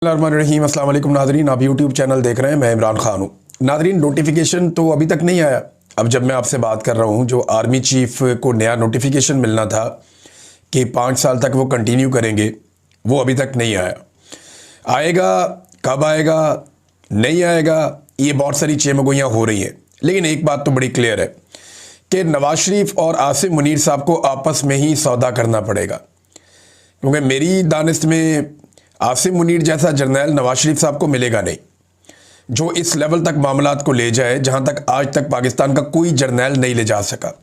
रहीम अस्सलाम वालेकुम नाजरीन, आप यूट्यूब चैनल देख रहे हैं। मैं इमरान खान हूँ। नाजरीन, नोटिफिकेशन तो अभी तक नहीं आया। अब जब मैं आपसे बात कर रहा हूँ, जो आर्मी चीफ को नया नोटिफिकेशन मिलना था कि 5 साल तक वो कंटिन्यू करेंगे, वो अभी तक नहीं आया। आएगा, कब आएगा, नहीं आएगा, ये बहुत सारी चेमगोइयाँ हो रही हैं। लेकिन एक बात तो बड़ी क्लियर है कि नवाज शरीफ और आसिम मुनीर साहब को आपस में ही सौदा करना पड़ेगा, क्योंकि मेरी दानिश में आसिम मुनीर जैसा जर्नैल नवाज शरीफ साहब को मिलेगा नहीं, जो इस लेवल तक मामलात को ले जाए जहां तक आज तक पाकिस्तान का कोई जर्नैल नहीं ले जा सका।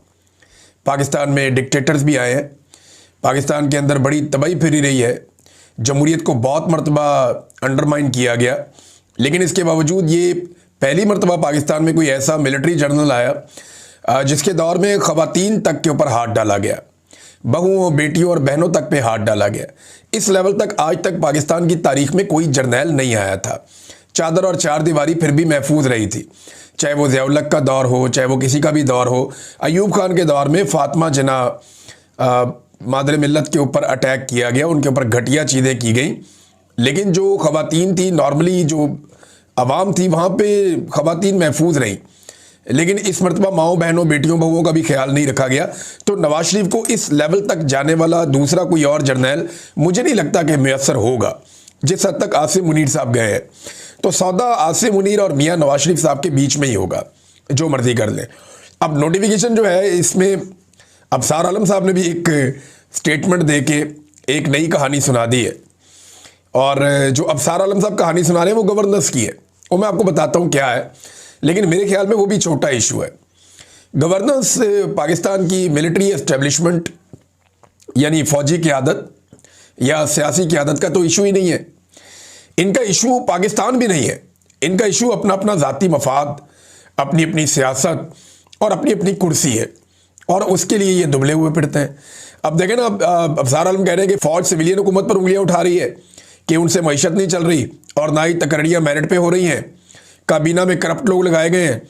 पाकिस्तान में डिक्टेटर्स भी आए हैं, पाकिस्तान के अंदर बड़ी तबाही फिरी रही है, जमहूरियत को बहुत मरतबा अंडरमाइन किया गया, लेकिन इसके बावजूद ये पहली मरतबा पाकिस्तान में कोई ऐसा मिलिट्री जर्नल आया जिसके दौर में ख़वातीन तक के ऊपर हाथ डाला गया, बहुओं, बेटियों और बहनों तक पे हाथ डाला गया। इस लेवल तक आज तक पाकिस्तान की तारीख में कोई जर्नैल नहीं आया था। चादर और चार दीवारी फिर भी महफूज रही थी, चाहे वो ज़ियाउल-हक का दौर हो, चाहे वो किसी का भी दौर हो। अयूब खान के दौर में फातिमा जना मादर मिल्लत के ऊपर अटैक किया गया, उनके ऊपर घटिया चीज़ें की गई, लेकिन जो ख़वातीन थी, नॉर्मली जो आवाम थी, वहाँ पे ख़वातीन महफूज रहीं। लेकिन इस मरतबा माओ, बहनों, बेटियों, बहुओं का भी ख्याल नहीं रखा गया। तो नवाज शरीफ को इस लेवल तक जाने वाला दूसरा कोई और जर्नैल मुझे नहीं लगता कि मैसर होगा जिस हद तक आसिम मुनीर साहब गए हैं। तो सौदा आसिम मुनीर और मियाँ नवाज शरीफ साहब के बीच में ही होगा, जो मर्जी कर लें। अब नोटिफिकेशन जो है, इसमें अफसार आलम साहब ने भी एक स्टेटमेंट दे के एक नई कहानी सुना दी है, और जो अफसार आलम साहब कहानी सुना रहे हैं वो गवर्नेंस की है। वो मैं आपको बताता हूँ क्या है, लेकिन मेरे ख्याल में वो भी छोटा इशू है। गवर्नेंस पाकिस्तान की मिलिट्री एस्टेब्लिशमेंट यानी फौजी क़यादत या सियासी क़यादत का तो इशू ही नहीं है। इनका इशू पाकिस्तान भी नहीं है। इनका इशू अपना अपना ज़ाती मफाद, अपनी अपनी सियासत और अपनी अपनी कुर्सी है, और उसके लिए ये दुबले हुए फिरते हैं। अब देखें ना, अफसार आलम कह रहे हैं कि फ़ौज सिविलियन हुकूमत पर उंगलियां उठा रही है कि उनसे मईशत नहीं चल रही और ना ही तकरीयाँ मेरिट पे हो रही हैं, काबीना में करप्ट लोग लगाए गए हैं।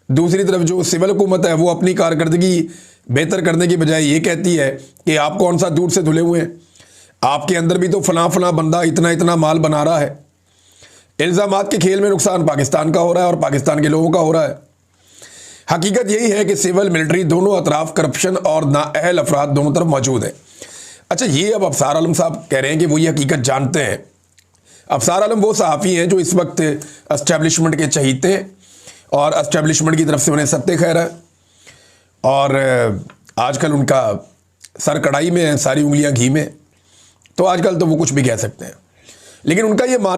दूसरी तरफ जो सिविल हुकूमत है वो अपनी कारकर्दगी बेहतर करने की बजाय ये कहती है कि आप कौन सा दूध से धुले हुए हैं, आपके अंदर भी तो फलां फलां बंदा इतना इतना माल बना रहा है। इल्ज़ामात के खेल में नुकसान पाकिस्तान का हो रहा है और पाकिस्तान के लोगों का हो रहा है। हकीकत यही है कि सिविल मिलिट्री दोनों अतराफ करप्शन और नाअहल अफराद दोनों तरफ मौजूद है। अच्छा, ये अब अफसार आलम साहब कह रहे हैं कि वो ये हकीकत जानते हैं। अफसार आलम वो सहाफ़ी हैं जो इस वक्त एस्टेब्लिशमेंट के चहीते हैं और एस्टेब्लिशमेंट की तरफ से उन्हें सत्ते खैर है, और आजकल उनका सर कढ़ाई में है, सारी उंगलियां घी में। तो आजकल तो वो कुछ भी कह सकते हैं, लेकिन उनका ये